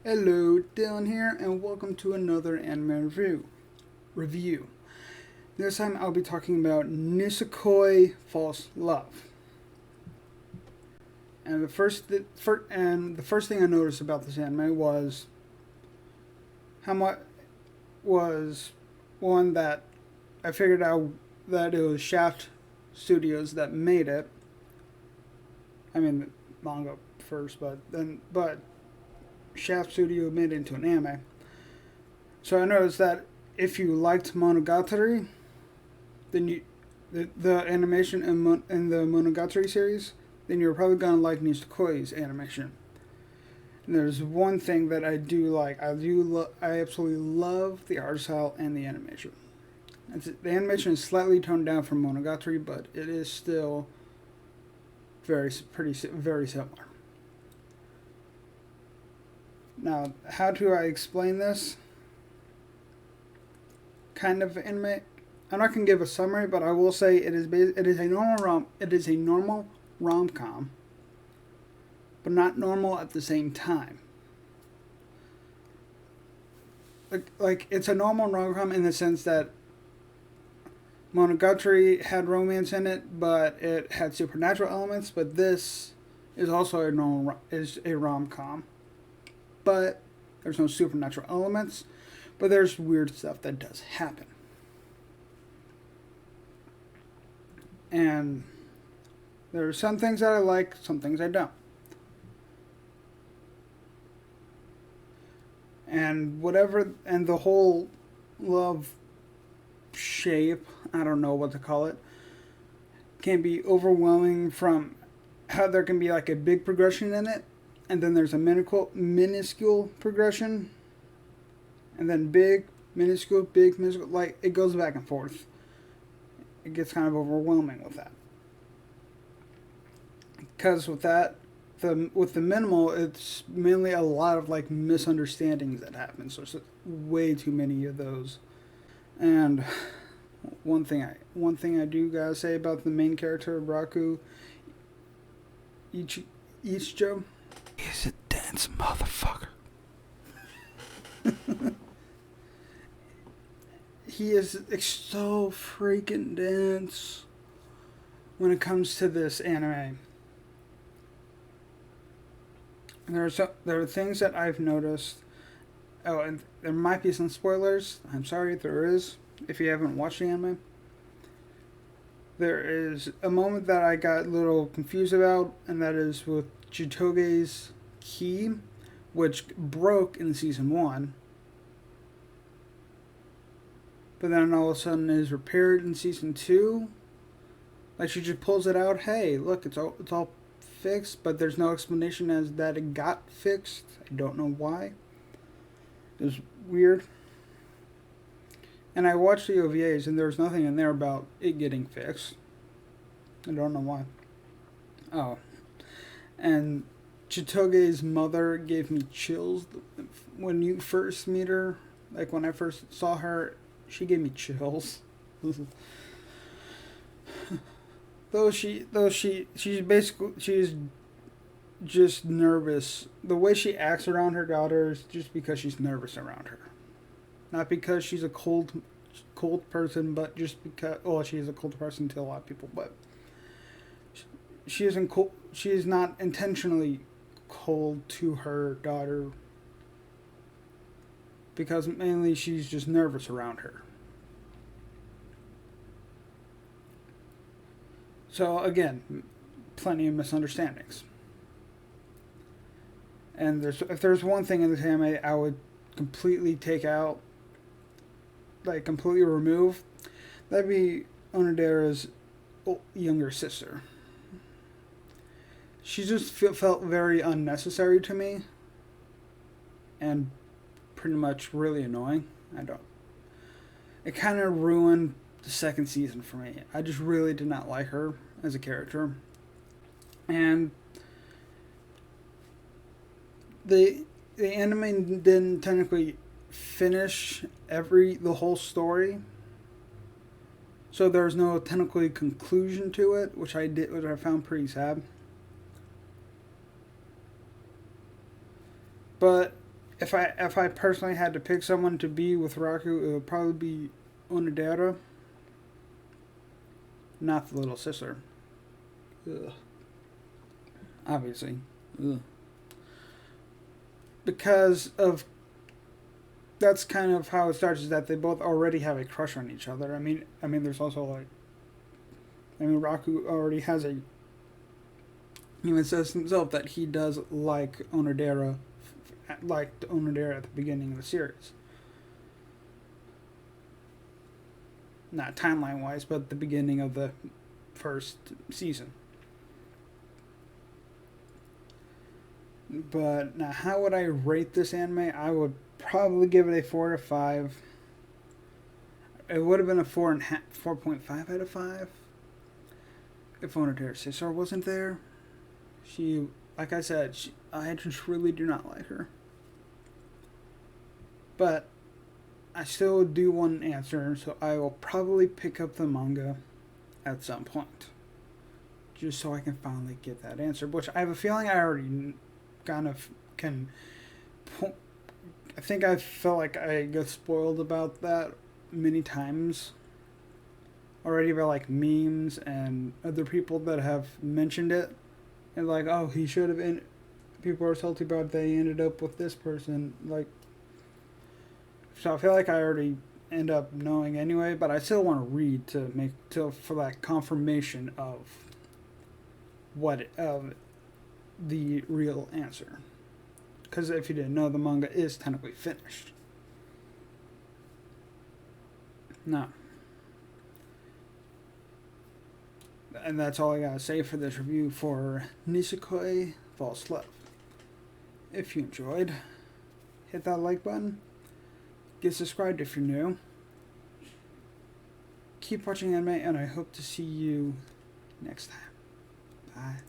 Hello, Dylan here, and welcome to another anime review. This time I'll be talking about Nisekoi False Love. And the first thing I noticed about this anime was how much was one that I figured out that it was Shaft Studios that made it. I mean, the manga first, but Shaft Studio made it into an anime. So I noticed that if you liked Monogatari, then the animation in the Monogatari series, then you're probably gonna like Nisekoi's animation. And there's one thing that I do like. I absolutely love the art style and the animation. The animation is slightly toned down from Monogatari, but it is still very similar. Now, how do I explain this kind of anime? I'm not gonna give a summary, but I will say it is a normal rom-com, but not normal at the same time. Like it's a normal rom-com in the sense that Monogatari had romance in it, but it had supernatural elements. But this is also a rom-com, but there's no supernatural elements, but there's weird stuff that does happen. And there are some things that I like, some things I don't. And the whole love shape, I don't know what to call it, can be overwhelming from how there can be like a big progression in it, and then there's a minuscule progression, and then big, minuscule, like it goes back and forth. It gets kind of overwhelming with that. Because with the minimal, it's mainly a lot of like misunderstandings that happen. So it's way too many of those. And one thing I do gotta say about the main character, Raku Ichijo, he's a dense motherfucker. He is so freaking dense when it comes to this anime. There are things that I've noticed. Oh, and there might be some spoilers. I'm sorry if there is, if you haven't watched the anime. There is a moment that I got a little confused about, and that is with Chitoge's key, which broke in season 1. But then all of a sudden is repaired in season 2. Like she just pulls it out. Hey, look, it's all fixed, but there's no explanation as that it got fixed. I don't know why. It was weird. And I watched the OVAs, and there was nothing in there about it getting fixed. I don't know why. Oh. And Chitoge's mother gave me chills when you first meet her. Like when I first saw her, she gave me chills. She's just nervous. The way she acts around her daughter is just because she's nervous around her. Not because she's a cold person, but just because, well, she is a cold person to a lot of people, but she isn't cold. She is not intentionally cold to her daughter because mainly she's just nervous around her. So again, plenty of misunderstandings. And if there's one thing in this anime I would completely take out, like completely remove, that'd be Onodera's younger sister. She just felt very unnecessary to me, and pretty much really annoying. It kind of ruined the second season for me. I just really did not like her as a character. And the anime didn't technically finish the whole story, so there's no technically conclusion to it, which I found pretty sad. But if I personally had to pick someone to be with Raku, it would probably be Onodera, not the little sister. Ugh. Obviously. Ugh. Because of that's kind of how it starts, is that they both already have a crush on each other. There's also like, Raku already has a. He says himself that he does like Onodera, liked Onodera at the beginning of the series. Not timeline wise, but the beginning of the first season. But now, how would I rate this anime? I would probably give it a 4 to 5. It would have been a 4.5 out of 5 if Onodera's sister wasn't there. She, like I said, I just really do not like her. But I still do want an answer, so I will probably pick up the manga at some point, just so I can finally get that answer. Which I have a feeling I already kind of can. I think I felt like I got spoiled about that many times already by like memes and other people that have mentioned it, and like, oh, he should have been. People are salty about they ended up with this person, like. So I feel like I already end up knowing anyway, but I still want to read for that confirmation of the real answer. Because if you didn't know, the manga is technically finished. No. And that's all I gotta say for this review for Nisekoi False Love. If you enjoyed, hit that like button. Get subscribed if you're new. Keep watching anime, and I hope to see you next time. Bye.